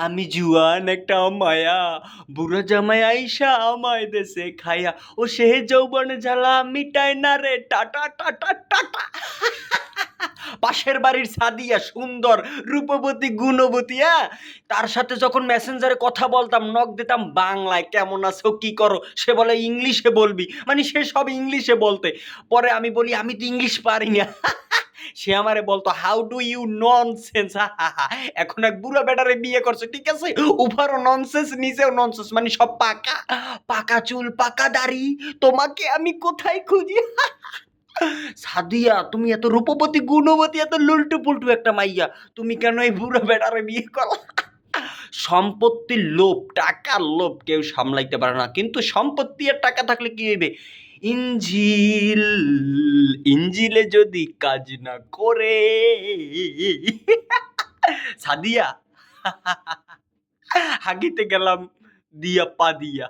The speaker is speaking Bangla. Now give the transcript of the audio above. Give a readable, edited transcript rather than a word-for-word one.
আমি জুয়ান একটা মায়া, বুড়া জামাই আইসা আমায় দেশে খায়া, ও সে যৌবনে জ্বালা মিটায় না রে টাটা টাটা টাটা। পাশের বাড়ির সাদিয়া সুন্দর রূপবতী গুণবতী, হ্যাঁ, তার সাথে যখন মেসেঞ্জারে কথা বলতাম, নক দিতাম বাংলায়, কেমন আছো কি করো, সে বলে ইংলিশে বলবি, মানে সে সব ইংলিশে বলতে। পরে আমি বলি আমি তো ইংলিশ পারি না। সে আমারে বলতো হাউ ডু ইউ ননসেন্স। এখন এক বুড়া বেটারে বিয়ে করছে, ঠিক আছে, উপরও ননসেন্স নিচেও ননসেন্স, মানে সব পাকা, পাকা চুল পাকা দাড়ি, তোমাকে আমি কোথায় খুঁজি। সাদিয়া তুমি এত রূপবতী গুণবতী এত লুল্টু পুল্টু একটা মাইয়া, তুমি কেন এই বুড়ো বেটারে বিয়ে করলা? সম্পত্তির লোভ, টাকার লোভ কেউ সামলাইতে পারে না, কিন্তু সম্পত্তি আর টাকা থাকলে কি হইবে? ইঞ্জিল, ইঞ্জিলে যদি কাজ না করে। সাদিয়া, হাগিতে গেলাম দিয়া পা দিয়া।